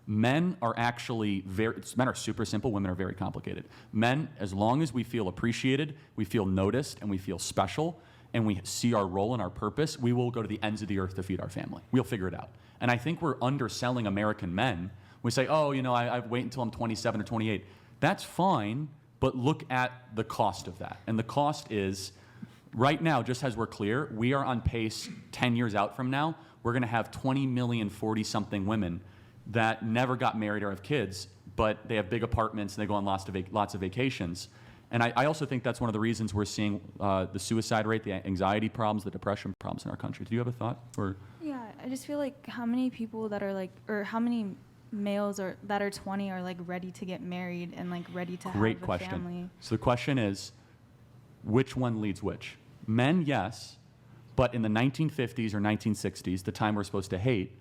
Men are actually men are super simple, women are very complicated. Men, as long as we feel appreciated, we feel noticed, and we feel special, and we see our role and our purpose, we will go to the ends of the earth to feed our family. We'll figure it out. And I think we're underselling American men. We say, oh, you know, I wait until I'm 27 or 28. That's fine, but look at the cost of that. And the cost is, right now, just as we're clear, we are on pace 10 years out from now, we're gonna have 20 million 40-something women that never got married or have kids, but they have big apartments and they go on lots of vacations. And I also think that's one of the reasons we're seeing the suicide rate, the anxiety problems, the depression problems in our country. Do you have a thought? Or? Yeah, I just feel like how many people that are like, or how many males that are 20 are like ready to get married and like ready to have a family? So the question is, which one leads which? Men, yes, but in the 1950s or 1960s, the time we're supposed to hate,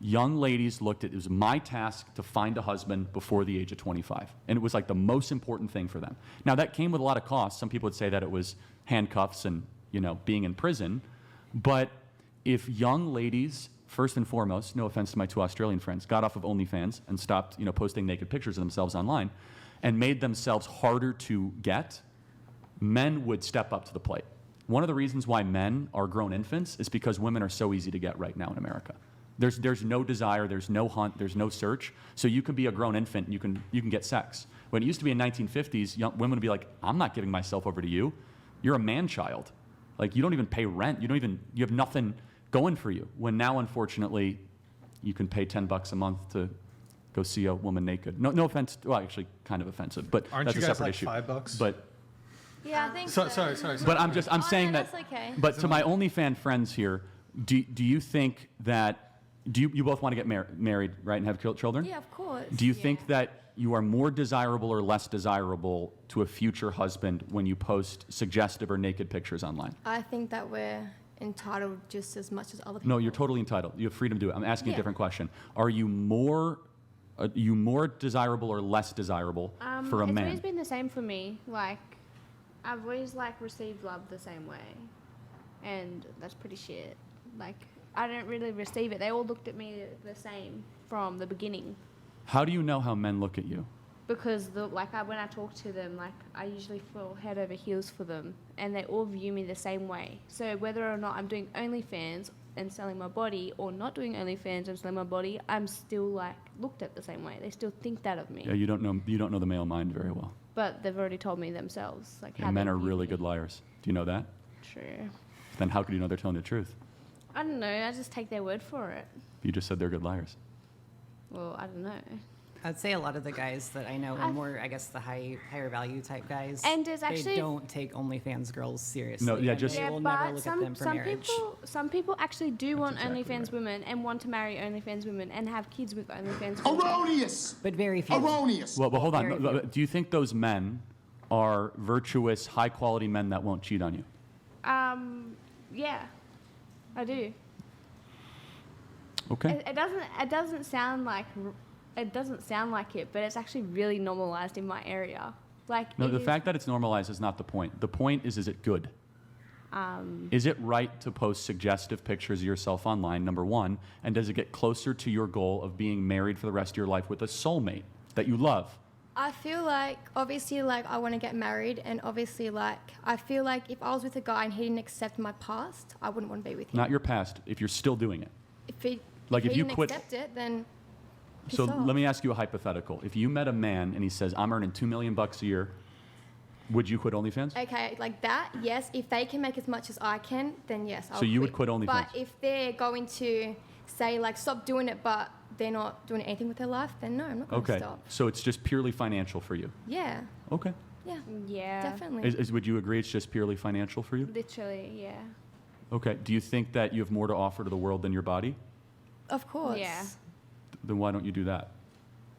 young ladies looked at, it was my task to find a husband before the age of 25. And it was like the most important thing for them. Now that came with a lot of costs. Some people would say that it was handcuffs and, you know, being in prison. But if young ladies, first and foremost, no offense to my 2 Australian friends, got off of OnlyFans and stopped, you know, posting naked pictures of themselves online and made themselves harder to get, men would step up to the plate. One of the reasons why men are grown infants is because women are so easy to get right now in America. There's no desire, there's no hunt, there's no search. So you can be a grown infant and you can get sex. When it used to be in 1950s, young women would be like, I'm not giving myself over to you. You're a man-child. Like, you don't even pay rent. You have nothing going for you. When now, unfortunately, you can pay $10 a month to go see a woman naked. No offense, well, actually kind of offensive, but that's a separate issue. Aren't you guys like $5? But yeah, I think so. Sorry. But I'm saying no, that, that's okay. but to my OnlyFans friends here, do you think that, you both want to get married, right, and have children? Yeah, of course. Do you think that you are more desirable or less desirable to a future husband when you post suggestive or naked pictures online? I think that we're entitled just as much as other people. No, you're totally entitled. You have freedom to do it. I'm asking a different question. Are you more desirable or less desirable for a man? It's always been the same for me. Like, I've always like received love the same way, and that's pretty shit. Like, I don't really receive it. They all looked at me the same from the beginning. How do you know how men look at you? Because when I talk to them, like, I usually feel head over heels for them, and they all view me the same way. So whether or not I'm doing OnlyFans and selling my body, or not doing OnlyFans and selling my body, I'm still like looked at the same way. They still think that of me. Yeah, you don't know the male mind very well. But they've already told me themselves, like, how men they are view really me. good liars. Do you know that? True. Then how could you know they're telling the truth? I don't know. I just take their word for it. You just said they're good liars. Well, I don't know. I'd say a lot of the guys that I know are more, I guess, the higher value type guys. And there's actually, they don't take OnlyFans girls seriously. No, yeah, and just they will never look at them for marriage. Some people actually do want exactly OnlyFans right. women and want to marry OnlyFans women and have kids with OnlyFans women. Erroneous! But very few. Erroneous! Well, hold Very on. few. Do you think those men are virtuous, high-quality men that won't cheat on you? Yeah, I do. Okay. It doesn't sound like it, but it's actually really normalized in my area. Like, No, the fact that it's normalized is not the point. The point is it good? Is it right to post suggestive pictures of yourself online, number one? And does it get closer to your goal of being married for the rest of your life with a soulmate that you love? I feel like, obviously, like, I want to get married, and obviously, like, I feel like if I was with a guy and he didn't accept my past, I wouldn't want to be with him. Not your past, if you're still doing it. If he you didn't quit. accept it, then piss So off. let me ask you a hypothetical. If you met a man and he says, I'm earning $2 million a year, would you quit OnlyFans? Okay, like that, yes. If they can make as much as I can, then yes, I'll So you would quit OnlyFans? But if they're going to say, like, stop doing it, but they're not doing anything with their life, then no, I'm not going to Okay, stop. so it's just purely financial for you? Yeah, Okay. yeah, Yeah. definitely. Would you agree it's just purely financial for you? Literally, yeah. Okay. Do you think that you have more to offer to the world than your body? Of course. Yeah. Then why don't you do that?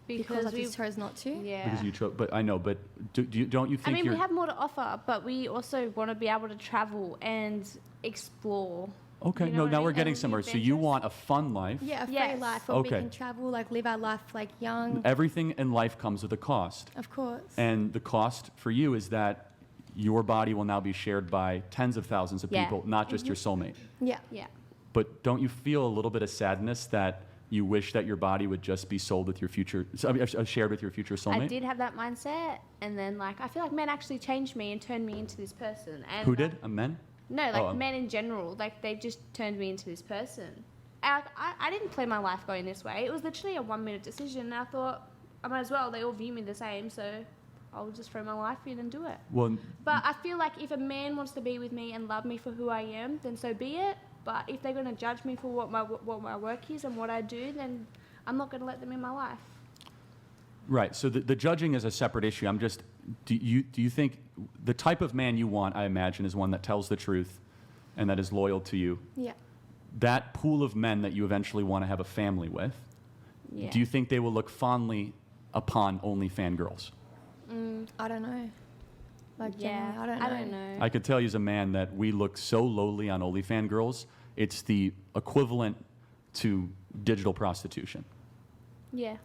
Because I we just chose not to? Yeah. Because you chose, but I know, but don't you think I mean, you're... we have more to offer, but we also want to be able to travel and explore. Okay, You know no, what now I we're mean? getting And somewhere. be So you adventurous. want a fun life. Yeah, a free Yes. life where Okay. we can travel, like, live our life, like, young. Everything in life comes with a cost. Of course. And the cost for you is that your body will now be shared by tens of thousands of Yeah. people, not just your soulmate. Yeah. Yeah. But don't you feel a little bit of sadness that you wish that your body would just be sold with your future, shared with your future soulmate? I did have that mindset, and then like I feel like men actually changed me and turned me into this person. And Who did? A men? No, like men in general. Like they just turned me into this person. I didn't plan my life going this way. It was literally a 1-minute decision, and I thought I might as well. They all view me the same, so I'll just throw my life in and do it. Well, but I feel like if a man wants to be with me and love me for who I am, then so be it. But if they're going to judge me for what my work is and what I do, then I'm not going to let them in my life. right. So the judging is a separate issue. I'm just, do you think the type of man you want, I imagine, is one that tells the truth and that is loyal to you? Yeah. That pool of men that you eventually want to have a family with, Yeah. do you think they will look fondly upon OnlyFans girls? I don't know. Like, Yeah, generally, I don't know. I could tell you as a man that we look so lowly on OnlyFans girls, it's the equivalent to digital prostitution. Yeah.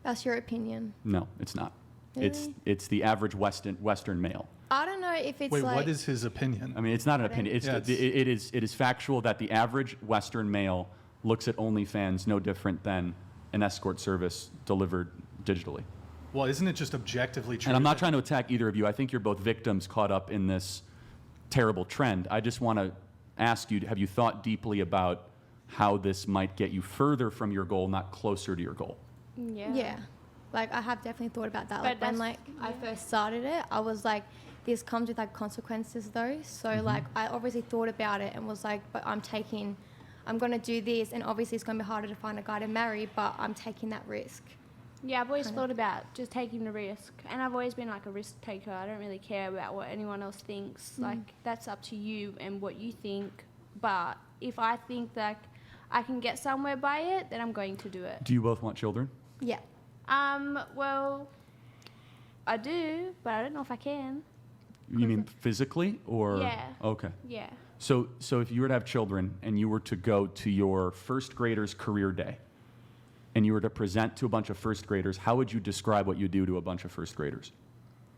That's your opinion. No, it's not. Really? It's the average Western male. I don't know if it's Wait, like. what is his opinion? I mean, it's not an opinion. It's Yeah, it is factual that the average Western male looks at OnlyFans no different than an escort service delivered digitally. Well, isn't it just objectively true? And I'm not that- trying to attack either of you. I think you're both victims caught up in this terrible trend. I just want to ask you, have you thought deeply about how this might get you further from your goal, not closer to your goal? Yeah. Yeah. Like, I have definitely thought about that. But Like, when, that's- I first started it, I was like, this comes with, like, consequences, though. So, like, I obviously thought about it and was like, but I'm going to do this, and obviously it's going to be harder to find a guy to marry, but I'm taking that risk. Yeah, I've always thought about just taking the risk. And I've always been like a risk taker. I don't really care about what anyone else thinks. Like, that's up to you and what you think. But if I think that I can get somewhere by it, then I'm going to do it. Do you both want children? Yeah. Well, I do, but I don't know if I can. You mean physically or? Yeah. Okay. Yeah. So if you were to have children and you were to go to your first grader's career day and you were to present to a bunch of first graders, how would you describe what you do to a bunch of first graders?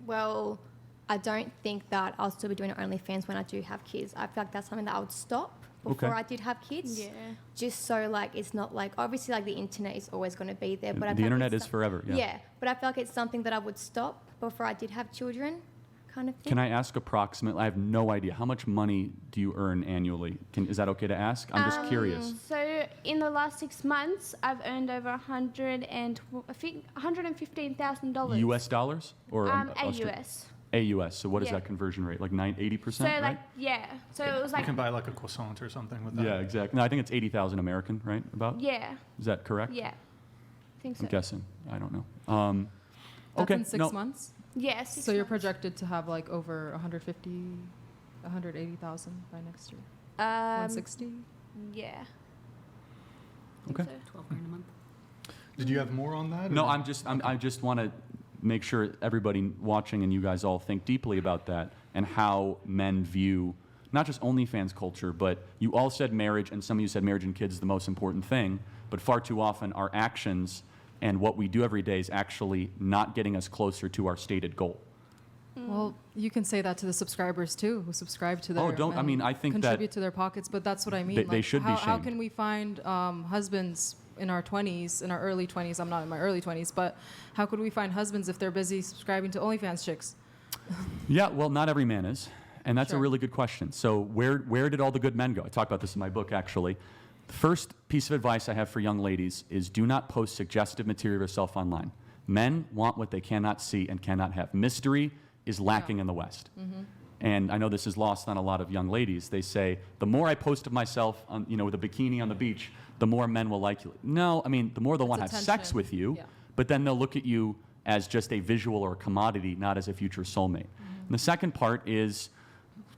Well, I don't think that I'll still be doing OnlyFans when I do have kids. I feel like that's something that I would stop before Okay. I did have kids. Yeah. Just so, like, it's not like, obviously, like, the internet is always going to be there. But I The feel like internet it's is forever, yeah. Yeah, but I feel like it's something that I would stop before I did have children, kind of thing. Can I ask approximately? I have no idea. How much money do you earn annually? Is that okay to ask? I'm just curious. So in the last 6 months, I've earned over $115,000. U.S. dollars or AUS. AUS. So what is Yeah. that conversion rate? Like 80%? So right? like yeah. So it was You like can buy like a croissant or something with that. Yeah, exactly. No, I think it's 80,000 American, right? About. yeah, Is that correct? yeah. I think so. I'm guessing. I don't know. That's okay. in 6 months? Yeah. 6 So you're months. projected to have like over 180,000 by next year? 160? Yeah. Okay. So. 12 grand a month. Did you have more on that? No, or- I just want to make sure everybody watching and you guys all think deeply about that and how men view not just OnlyFans culture, but you all said marriage, and some of you said marriage and kids is the most important thing, but far too often our actions and what we do every day is actually not getting us closer to our stated goal. Well, you can say that to the subscribers too, who subscribe to their. Oh, don't- I and mean, I think that- contribute to their pockets, but that's what I mean. They should be how shamed. can we find husbands in our 20s, in our early 20s? I'm not in my early 20s, but how could we find husbands if they're busy subscribing to OnlyFans chicks? Yeah, well, not every man is, and that's a Sure. really good question. So where did all the good men go? I talk about this in my book, actually. The first piece of advice I have for young ladies is do not post suggestive material of yourself online. Men want what they cannot see and cannot have. Mystery is lacking in the West. And I know this is lost on a lot of young ladies. They say, the more I post of myself on, with a bikini on the beach, the more men will like you. No, I mean, the more they'll want to have sex attention. with you, Yeah. but then they'll look at you as just a visual or a commodity, not as a future soulmate. And the second part is,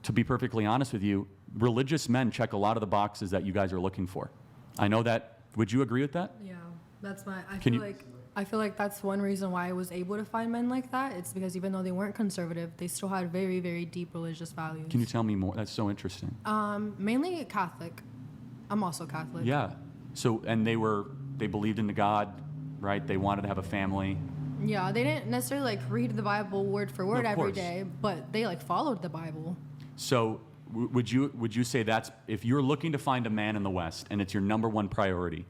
to be perfectly honest with you, religious men check a lot of the boxes that you guys are looking for. I know that. Would you agree with that? Yeah, that's my. Can you- I feel like that's one reason why I was able to find men like that. It's because even though they weren't conservative, they still had very, very deep religious values. Can you tell me more? That's so interesting. Mainly Catholic. I'm also Catholic. Yeah. So, and they believed in the God, right? They wanted to have a family. Yeah, they didn't necessarily like read the Bible word for word of every course. day, but they like followed the Bible. So would you say that's, if you're looking to find a man in the West and it's your number one priority,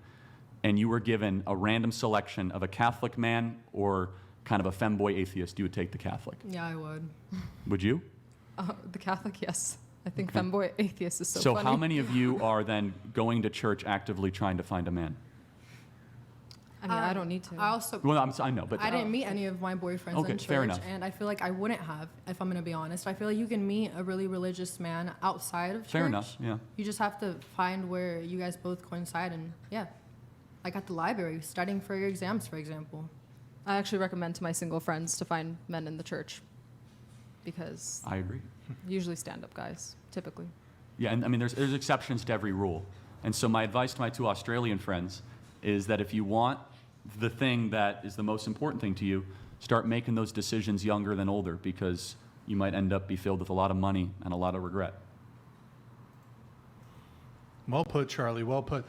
and you were given a random selection of a Catholic man or kind of a femboy atheist, you would take the Catholic. Yeah, I would. Would you? The Catholic, yes. I think femboy atheist is so So funny. how many of you are then going to church actively trying to find a man? I mean, I don't need to. I also Well, I know, but I didn't meet any of my boyfriends Okay, in church, fair enough. and I feel like I wouldn't have, if I'm gonna be honest. I feel like you can meet a really religious man outside of church. fair enough, yeah. You just have to find where you guys both coincide, and yeah, like at the library, studying for your exams, for example. I actually recommend to my single friends to find men in the church because I agree. usually stand-up guys, typically. Yeah, and I mean, there's exceptions to every rule. And so my advice to my 2 Australian friends is that if you want the thing that is the most important thing to you, start making those decisions younger than older, because you might end up be filled with a lot of money and a lot of regret. Well put, Charlie. Well put.